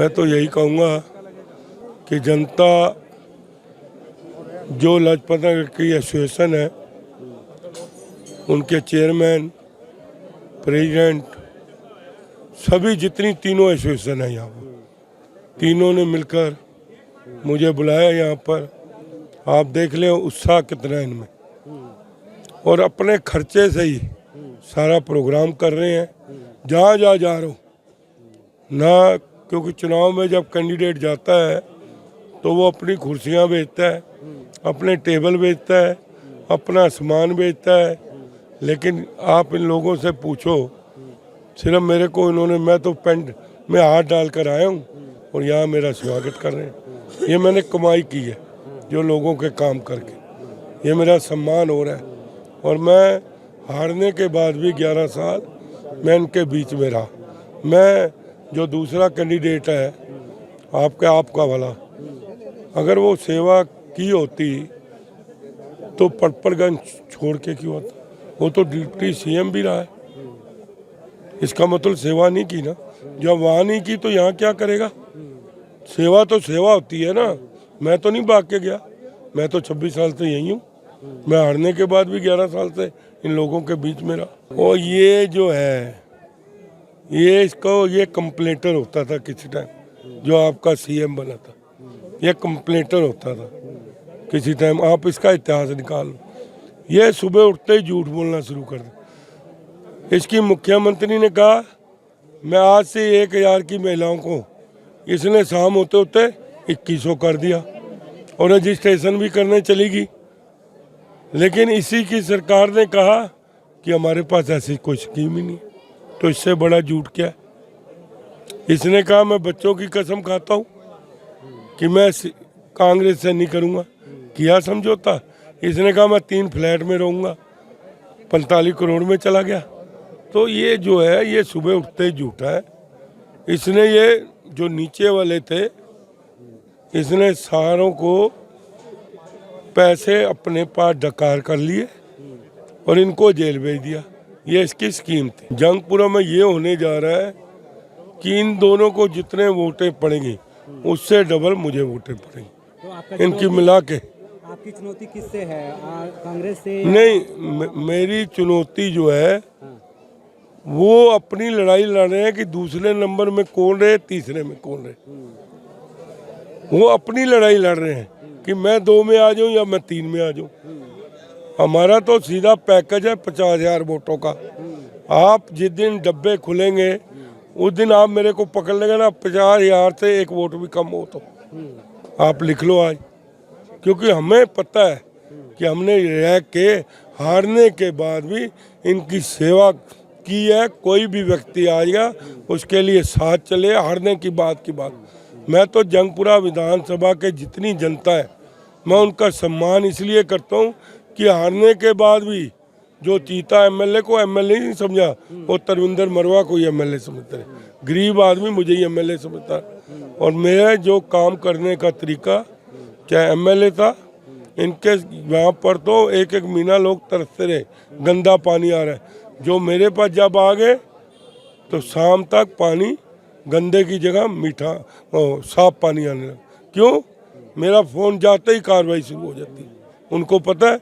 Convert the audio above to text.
मैं तो यही कहूँगा कि जनता जो लाजपत नगर की एसोसिएशन है, उनके चेयरमैन, प्रेसिडेंट, सभी जितनी तीनों एसोसिएशन है यहाँ पर, तीनों ने मिलकर मुझे बुलाया यहाँ पर। आप देख लें उत्साह कितना है इनमें, और अपने खर्चे से ही सारा प्रोग्राम कर रहे हैं। जहाँ जहाँ जा रहा हूँ ना, क्योंकि चुनाव में जब कैंडिडेट जाता है तो वो अपनी कुर्सियाँ बेचता है, अपने टेबल बेचता है, अपना सामान बेचता है, लेकिन आप इन लोगों से पूछो, सिर्फ मेरे को इन्होंने, मैं तो पेंट में हाथ डाल कर आया हूँ और यहाँ मेरा स्वागत कर रहे हैं। ये मैंने कमाई की है जो लोगों के काम करके, ये मेरा सम्मान हो रहा है। और मैं हारने के बाद भी 11 साल मैं इनके बीच में रहा। मैं जो दूसरा कैंडिडेट है आपका वाला, अगर वो सेवा की होती तो पटपरगंज छोड़ के क्यों होता? वो तो डिप्टी सीएम भी रहा है, इसका मतलब सेवा नहीं की ना। जब वहाँ नहीं की तो यहाँ क्या करेगा? सेवा तो सेवा होती है ना। मैं तो नहीं भाग के गया, मैं तो 26 साल से यही हूँ। मैं हारने के बाद भी 11 साल से इन लोगों के बीच में रहा। और ये जो है, ये इसको ये कंप्लेंटर होता था किसी टाइम, जो आपका सीएम बना था, ये कंप्लेंटर होता था किसी टाइम। आप इसका इतिहास निकाल लो। ये सुबह उठते ही झूठ बोलना शुरू कर दे। इसकी मुख्यमंत्री ने कहा मैं आज से 1000 की महिलाओं को, इसने शाम होते होते 2100 कर दिया और रजिस्ट्रेशन भी करने चली गई। लेकिन इसी की सरकार ने कहा कि हमारे पास ऐसी कोई स्कीम ही नहीं। तो इससे बड़ा झूठ क्या है? इसने कहा मैं बच्चों की कसम खाता हूँ कि मैं कांग्रेस से नहीं करूँगा, किया समझौता। इसने कहा मैं 3 फ्लैट में रहूँगा, 45 करोड़ में चला गया। तो ये जो है, ये सुबह उठते ही झूठा है। इसने ये जो नीचे वाले थे, इसने सारों को पैसे अपने पास डकार कर लिए और इनको जेल भेज दिया। ये इसकी स्कीम थी। जंगपुरा में ये होने जा रहा है कि इन दोनों को जितने वोटें पड़ेंगी उससे डबल मुझे वोटें पड़ेंगी, तो इनकी मिला के। आपकी चुनौती किससे है? कांग्रेस से? नहीं, मेरी चुनौती जो है वो अपनी लड़ाई लड़ रहे हैं कि दूसरे नंबर में कौन रहे, तीसरे में कौन रहे। वो अपनी लड़ाई लड़ रहे हैं कि मैं 2 में आ जाऊं या मैं 3 में आ जाऊं। हमारा तो सीधा पैकेज है 50,000 वोटों का। आप जिस दिन डब्बे खुलेंगे उस दिन आप मेरे को पकड़ लेंगे ना, 50,000 से 1 वोट भी कम हो तो आप लिख लो आज। क्योंकि हमें पता है कि हमने रह के हारने के बाद भी इनकी सेवा की है। कोई भी व्यक्ति आएगा उसके लिए साथ चले, हारने की बात की बात। मैं तो जंगपुरा विधानसभा के जितनी जनता है, मैं उनका सम्मान इसलिए करता हूँ कि हारने के बाद भी जो चीता एमएलए को एमएलए नहीं समझा, वो तरविंदर मरवा को ही एमएलए समझता है। गरीब आदमी मुझे ही एमएलए समझता है। और मेरा जो काम करने का तरीका, चाहे एमएलए था, इनके यहाँ पर तो एक एक महीना लोग तरसते रहे, गंदा पानी आ रहा है। जो मेरे पास जब आ गए तो शाम तक पानी गंदे की जगह मीठा साफ पानी आने लगा। क्यों? मेरा फ़ोन जाते ही कार्रवाई शुरू हो जाती है। उनको पता है